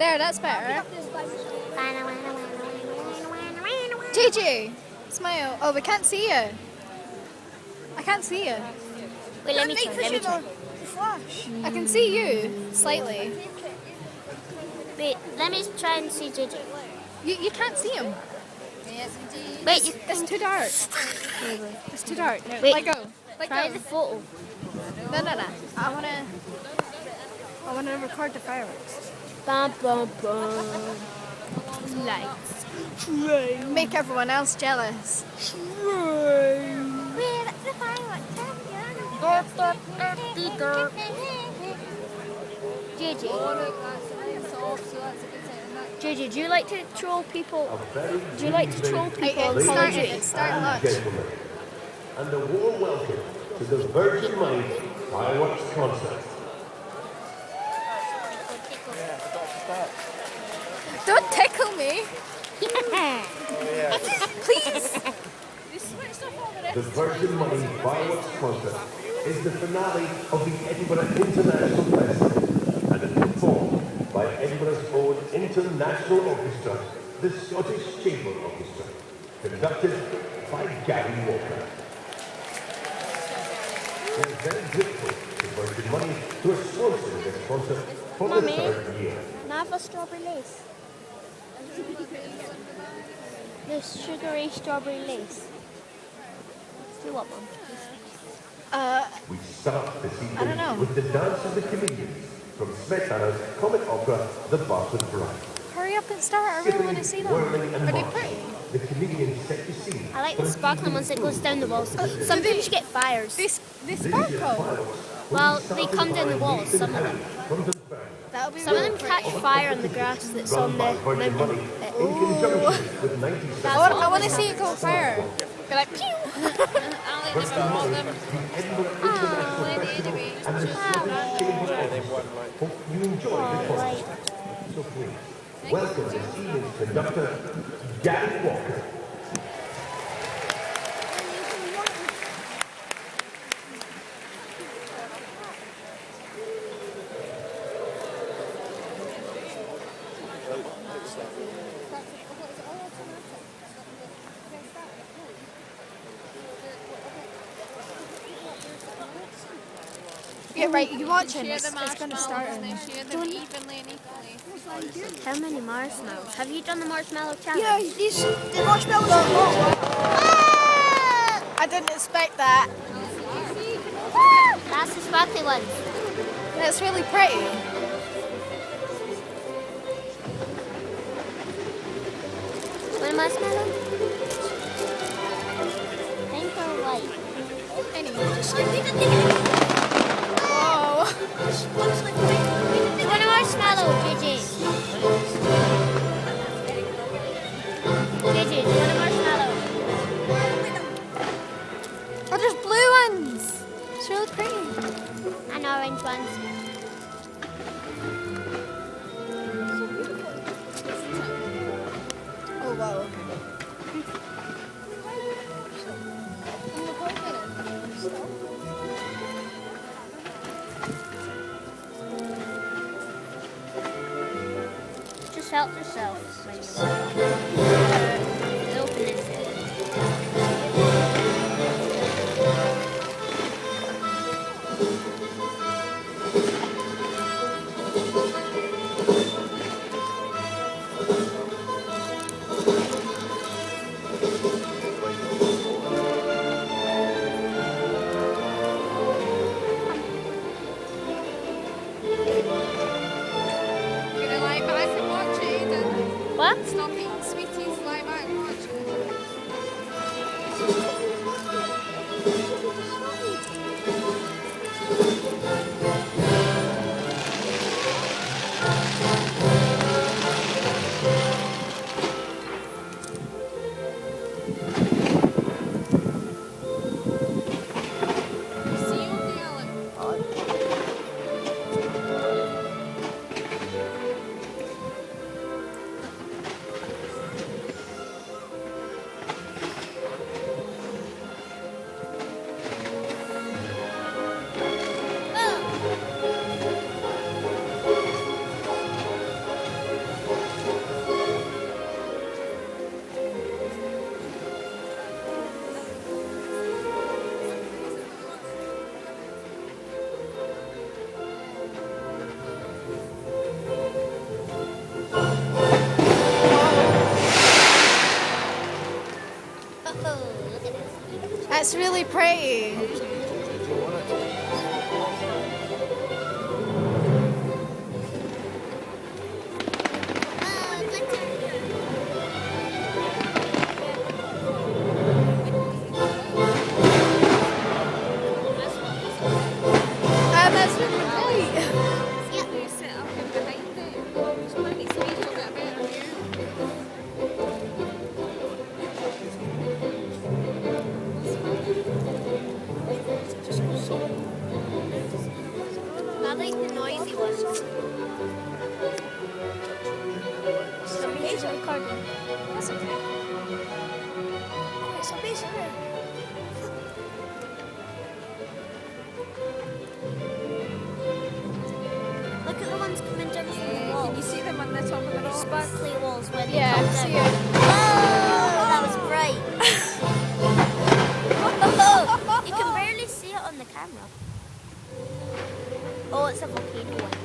There, that's better. JJ, smile. Oh, we can't see you. I can't see you. Wait, let me try. Flash. I can see you slightly. Wait, let me try and see JJ. You can't see him. Yes, indeed. Wait, It's too dark. It's too dark. No, Wait, let go. Let try go. the photo. No. I wanna record the fireworks. Bum, bum, bum. Lights. Make everyone else jealous. Where the fireworks? JJ. Oh, look, that's nice off, so that's a good sign. JJ, do you like to troll people? Do you like to troll people on It's Call of starting. Duty? It's starting lunch. Gentlemen, and a warm welcome to the Virgin Money Fireworks Concert. Don't tickle me, please. The Virgin Money Fireworks Concert is the finale of the Edinburgh International Festival and is performed by Edinburgh's own international orchestra, the Scottish Chamber Orchestra, conducted by Gary Walker. We are very grateful to Virgin Money who have sponsored this concert for the Mummy? third year. Can I have a strawberry lace? The sugary strawberry lace. Do you want one? We start this I don't know. evening with the Dance of the Comedians from Smetana's comic opera, The Bastard Bride. Hurry up and start. I really want to see them. whirling and Are they marching, pretty? the comedians set the scene. I like the sparkling ones that goes down the walls. Sometimes you get fires. They sparkle. Well, they come down the walls, some of them. That'll be Some of really them pretty. catch fire on the grass that's on the Virgin Money mountain. in conjunction with 90 I want to see it go fire. Be like, pew! Virgin Money, the Edinburgh International Festival and the Scottish Chamber Orchestra. Hope you enjoy the concert. So please, welcome this evening's conductor, Gary Walker. Yeah, right, you watching. Share It's the going to marshmallows start. and then share them evenly and equally. How many marshmallows? Have you done the marshmallow challenge? Yeah, the marshmallows are hot. I didn't expect that. That's the sparkly ones. That's really pretty. Want a marshmallow? Pink or white? Whoa. Want a marshmallow, JJ? JJ, do you want a marshmallow? Oh, there's blue ones. It's really pretty. And orange ones. Oh, wow, okay. Just help yourself. Open it. You're gonna lie back and watch it, Aidan. What? Stop eating sweeties, lie back and watch it. See you, Alan. really pretty. That's really great. You sit up and behind it. There's plenty of space, you'll get a better view. I like the noisy ones. Somebody's recording. That's okay. Wait, somebody's here. Look at the ones coming down from the Can wall. you see them on the top of the rock? Sparkly walls when they Yeah, come I down. see it. Oh, that was bright. You can barely see it on the camera. Oh, it's a volcano one.